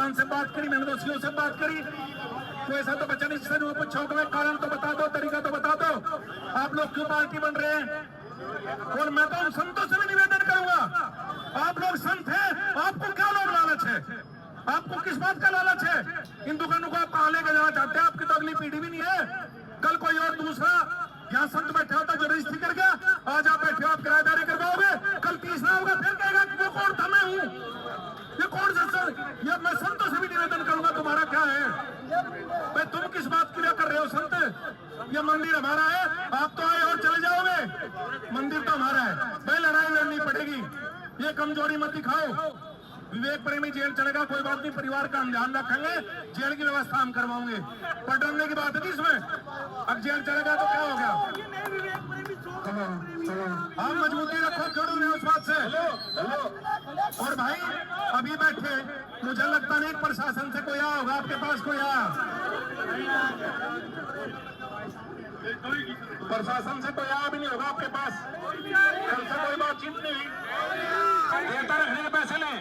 दुकान से बात करी, मैंने दोषियों से बात करी, तो ऐसा तो बचा नहीं। जिससे पूछो कि कारण तो बता दो, तरीका तो बता दो, आप लोग क्यों पार्टी बन रहे हैं। और मैं तो उन संतों से भी निवेदन करूंगा, आप लोग संत हैं, आपको क्या लोग लालच है, आपको किस बात का लालच है। इन दुकानों को आप कहां लेकर जाना चाहते हैं, आपकी तो अगली पीढ़ी भी नहीं है। कल कोई और दूसरा यहाँ संत बैठा होता जो रजिस्ट्री कर गया, आज आप बैठे हो, आप किराएदारी करवाओगे, कल तीसरा होगा, फिर कहेगा कि वो कौन था, मैं हूँ, ये कौन सा सर। ये मैं संतों से भी निवेदन करूंगा, तुम्हारा क्या है भाई, तुम किस बात के लिए कर रहे हो संत। ये मंदिर हमारा है, आप तो आए और चले जाओगे, मंदिर तो हमारा है भाई, लड़ाई लड़नी पड़ेगी, ये कमजोरी मत दिखाओ। विवेक प्रेमी जेल चलेगा, कोई बात नहीं, परिवार का हम ध्यान रखेंगे, जेल की व्यवस्था हम करवाओगे। पटने की बात है इसमें, अब जेल चलेगा तो क्या हो गया। आप मजबूती रखो, जोड़ो नहीं उस बात से। और भाई अभी बैठे, मुझे लगता नहीं प्रशासन से कोई आया होगा आपके पास, कोई आया प्रशासन से कोई आया भी नहीं होगा आपके पास, कल से कोई बातचीत नहीं हुई। देवता रखने के पैसे लें,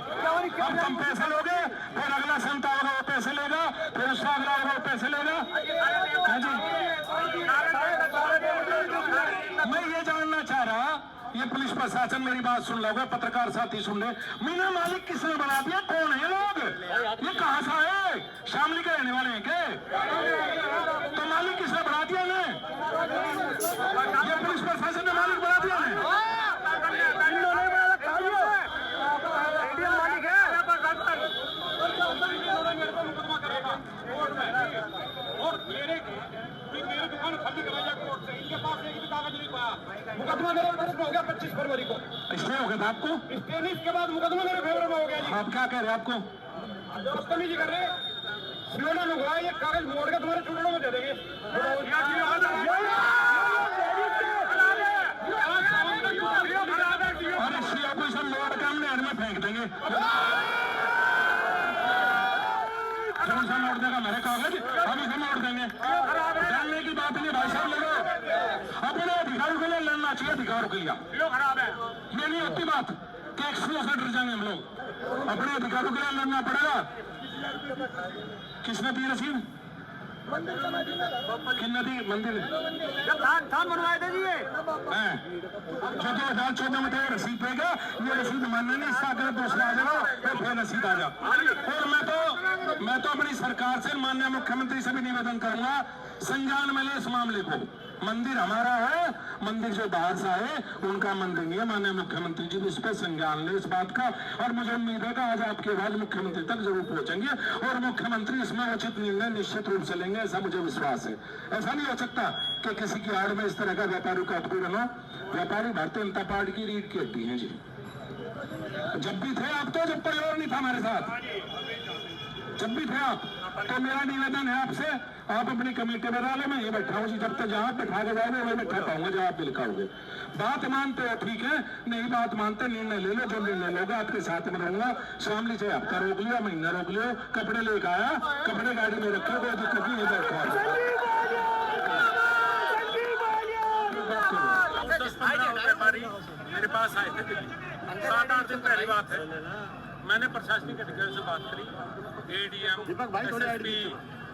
अब तुम पैसे लोगे, फिर अगला संत आएगा वो पैसे लेगा, फिर उसका अगला आएगा वो पैसे लेगा। मैं ये जानना चाह रहा, ये पुलिस प्रशासन मेरी बात सुन लोगे, पत्रकार साथी सुन ले, मीना मालिक किसने बना दिया, कौन है लोग, ये कहां सा है, शामली के रहने वाले हैं क्या, तो मालिक किसने बना दिया ने, ये पुलिस प्रशासन ने मालिक बना दिया ने, और मेरे दुकान खाली कराया कोर्ट से, इनके पास एक भी कागज नहीं पाया। मुकदमा मेरे तरफ में हो गया 25 फरवरी को, स्टे हो गया था आपको, स्टे नहीं, इसके बाद मुकदमा मेरे फेवर में हो गया जी। आप क्या कह रहे हैं, आपको बदतमीजी कर रहे हैं, सिलोना मंगवाया, ये कागज मोड़ के तुम्हारे टुकड़ों में दे देंगे। और इसकी ऑपरेशन मोड़ के हमने में फेंक देंगे, कौन सा मोड़ देगा मेरे कागज, हम इसे मोड़ देंगे। जानने की बात नहीं भाई साहब, लोगों अपने अधिकारों के लिए लड़ना चाहिए, अधिकारों के लिए खराब है, ये नहीं होती बात कि एक्सप्लोस से डर जाएंगे हम लोग, अपने अधिकारों के लिए लड़ना पड़ेगा। किसने दी रसीद, किन नदी मंदिर बनवाए थे जी, जो 2014 में थे रसीद देगा, ये रसीद मानना नहीं, इसका अगर दूसरा आ जाओ तो फिर रसीद आ जाओ। और मैं तो अपनी सरकार से, माननीय मुख्यमंत्री से भी निवेदन करूंगा, संज्ञान में ले इस मामले को, मंदिर हमारा है, मंदिर जो बाहर से आए उनका मंदिर नहीं है, माननीय मुख्यमंत्री जी भी इस पर संज्ञान ले इस बात का। और मुझे उम्मीद है कि आज आपके बाद मुख्यमंत्री तक जरूर पहुंचेंगे और मुख्यमंत्री इसमें उचित निर्णय निश्चित रूप से लेंगे, ऐसा मुझे विश्वास है। ऐसा नहीं हो सकता कि किसी की आड़ में इस तरह का व्यापारी का उत्पीड़न हो। व्यापारी भारतीय जनता पार्टी की रीढ़ की हड्डी है जी, जब भी थे आप, तो जब परिवार नहीं था हमारे साथ, जब भी थे आप, तो मेरा निवेदन है आपसे, आप अपनी कमेटी बना ले, मैं ये बैठा हूँ जी, जब तक जहाँ बैठा के जाओगे वही बैठा पाऊंगा जहाँ आप लिखाओगे। बात मानते हो ठीक है, नहीं बात मानते निर्णय ले लो, जो निर्णय लोगे आपके साथ में रहूंगा। शामली से हफ्ता रोक लिया, महीना रोक लियो, कपड़े लेकर आया, कपड़े गाड़ी में रखे, कोई दिक्कत नहीं है, व्यापारी मेरे पास आए थे दिल्ली, 7-8 दिन पहली बात है, मैंने प्रशासनिक अधिकारियों से बात करी, एडीएम, एसएसपी,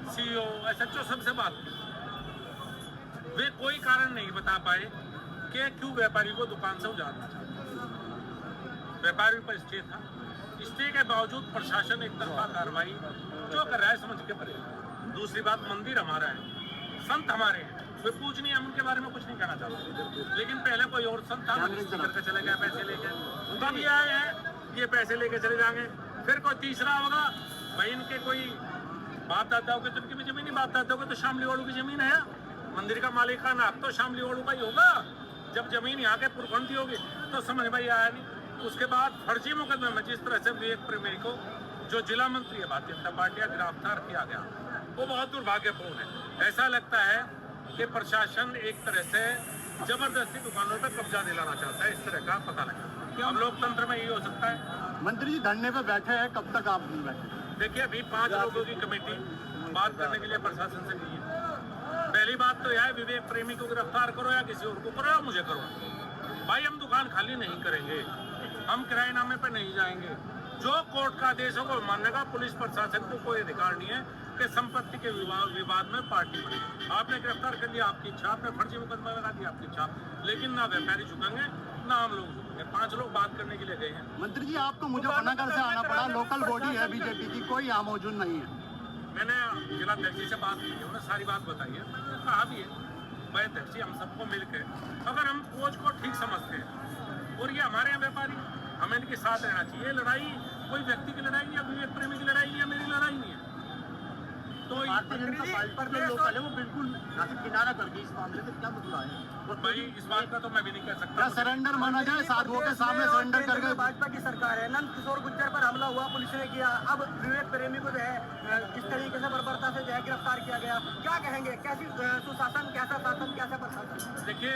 सीओ, एसएचओ सबसे बात की, वे कोई कारण नहीं बता पाए कि क्यों व्यापारी को दुकान से उजाड़ना चाहते। व्यापारी पर स्टे था, स्टे के बावजूद प्रशासन एक तरफा कार्रवाई जो कर रहा है समझ के परे। दूसरी बात, मंदिर हमारा है, संत हमारे हैं, वे पूजनीय, हम उनके बारे में कुछ नहीं कहना चाहते, लेकिन पहले कोई और संत था करके चले गए पैसे लेके, तब ये आए हैं ये पैसे लेके चले जाएंगे, फिर कोई तीसरा होगा भाई, इनके कोई बाप दादाओं के, तो इनकी भी जमीन ही बाप दादाओं की तो शामली वालों की जमीन है, मंदिर का मालिकाना अब तो शामली वालों का ही होगा, जब जमीन यहाँ के पुरखंड होगी तो समझ में आया नहीं। उसके बाद फर्जी मुकदमे में जिस तरह से विवेक प्रेमी को, जो जिला मंत्री है भारतीय जनता पार्टी, गिरफ्तार किया गया, वो बहुत दुर्भाग्यपूर्ण है। ऐसा लगता है कि प्रशासन एक तरह से जबरदस्ती दुकानों पर कब्जा दिलाना चाहता है, इस तरह का पता लगा। अब लोकतंत्र में यही हो सकता है। मंत्री जी धरने पे बैठे हैं, कब तक आप नहीं बैठे? देखिए, अभी 5 लोगों की कमेटी बात करने के लिए प्रशासन से गई है। पहली बात तो यह है, विवेक प्रेमी को गिरफ्तार करो या किसी और को करो या मुझे करो, भाई हम दुकान खाली नहीं करेंगे, हम किराएनामे पे नहीं जाएंगे, जो कोर्ट का आदेश होगा मानने का पुलिस प्रशासन को कोई अधिकार नहीं है कि संपत्ति के विवाद में पार्टी बने। आपने गिरफ्तार कर लिया, आपकी इच्छा, आपने फर्जी मुकदमा लगा दिया, आपकी इच्छा, लेकिन ना व्यापारी झुकेंगे ना हम लोग झुकेंगे। 5 लोग बात करने के लिए गए हैं। मंत्री जी आपको मुजफ्फरनगर से आना पड़ा, लोकल बॉडी है बीजेपी की, कोई यहाँ मौजूद नहीं है। मैंने जिला अध्यक्ष से बात की है, उन्होंने सारी बात बताई है, मैंने कहा भी है भाई अध्यक्ष जी हम सबको मिलकर अगर हम कोच को ठीक समझते हैं और ये हमारे यहाँ व्यापारी, हमें इनके साथ रहना चाहिए। ये लड़ाई कोई व्यक्ति की लड़ाई या विवेक प्रेमी की लड़ाई या मेरी लड़ाई नहीं है। तो भारतीय जनता पार्टी पर जो लोकल है वो बिल्कुल किनारा कर दी इस मामले में, क्या मतलब है? भाई इस बात का तो मैं भी नहीं कह सकता। क्या सरेंडर माना जाए? साधुओं के सामने सरेंडर कर गए। भाजपा की सरकार है, नंद किशोर गुज्जर पर हमला हुआ, पुलिस ने किया, अब विवेक प्रेमी को जो है किस तरीके से बर्बरता से जो है गिरफ्तार किया गया, क्या कहेंगे? कैसी सुशासन, कैसा शासन, कैसा प्रशासन? देखिए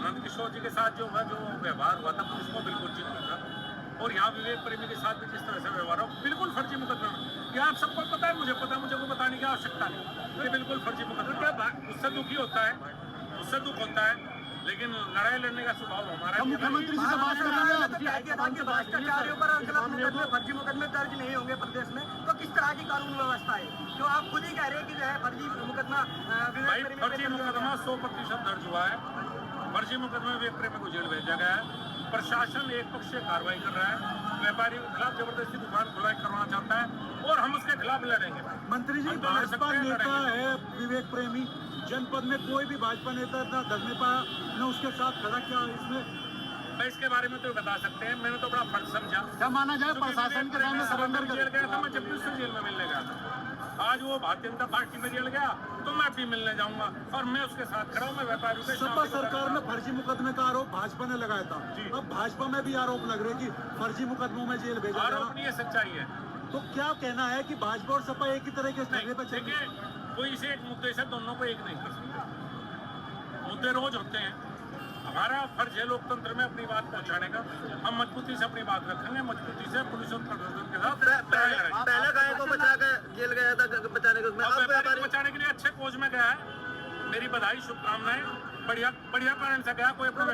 नंद किशोर जी के साथ जो व्यवहार हुआ था पुलिस को बिल्कुल ठीक नहीं था, और यहाँ विवेक प्रेमी के साथ भी जिस तरह से व्यवहार हो बिल्कुल फर्जी मुकदमा में। ये आप सबको पता है, मुझे पता है, मुझे को बताने की आवश्यकता नहीं। ये बिल्कुल फर्जी मुकदमा, उससे दुखी होता है, उससे दुख होता है, लेकिन लड़ाई लड़ने का स्वभाव हमारा। मुख्यमंत्री जी से बात करेंगे भ्रष्टाचारियों पर गलत मुकदमे, फर्जी मुकदमे दर्ज नहीं होंगे प्रदेश में, तो किस तरह की कानून व्यवस्था है जो आप खुद ही कह रहे हैं कि जो है फर्जी मुकदमा भाई फर्जी मुकदमा 100% दर्ज हुआ है। फर्जी मुकदमे विवेक प्रेमी को जेल भेजा गया है। प्रशासन एक पक्षीय कार्रवाई कर रहा है, व्यापारी के खिलाफ जबरदस्ती दुकान खुलाई करवाना चाहता है और हम उसके खिलाफ लड़ेंगे। मंत्री जी भाजपा नेता है विवेक प्रेमी, जनपद में कोई भी भाजपा नेता ना धरने पाया न उसके साथ खड़ा किया, इसमें मैं इसके बारे में तो बता सकते हैं, मैंने तो बड़ा फर्ज समझा। क्या माना जाए प्रशासन के सामने सरेंडर कर जेल गया था, मैं जब भी उससे जेल में मिलने गया था। आज वो भारतीय जनता पार्टी में जेल गया तो मैं भी मिलने जाऊंगा और मैं उसके साथ खड़ा हूं। मैं व्यापारी के सपा सरकार में फर्जी मुकदमे का आरोप भाजपा ने लगाया था, अब भाजपा में भी आरोप लग रहे कि फर्जी मुकदमों में जेल भेजा आरोप नहीं है, सच्चाई है। तो क्या कहना है कि भाजपा और सपा एक ही तरह के झगड़े पर चल देखिए कोई इसे एक मुद्दे से दोनों को एक नहीं कर सकते, मुद्दे रोज होते हैं। हमारा फर्ज है लोकतंत्र में अपनी बात पहुंचाने का, हम मजबूती से अपनी बात रखेंगे, मजबूती से पुलिस और प्रशासन के साथ पहले गाय को बचा के जेल गया था बचाने के, अब बचाने के लिए अच्छे कोच में गया है। मेरी बधाई, शुभकामनाएं, बढ़िया बढ़िया कारण से गया, कोई अपना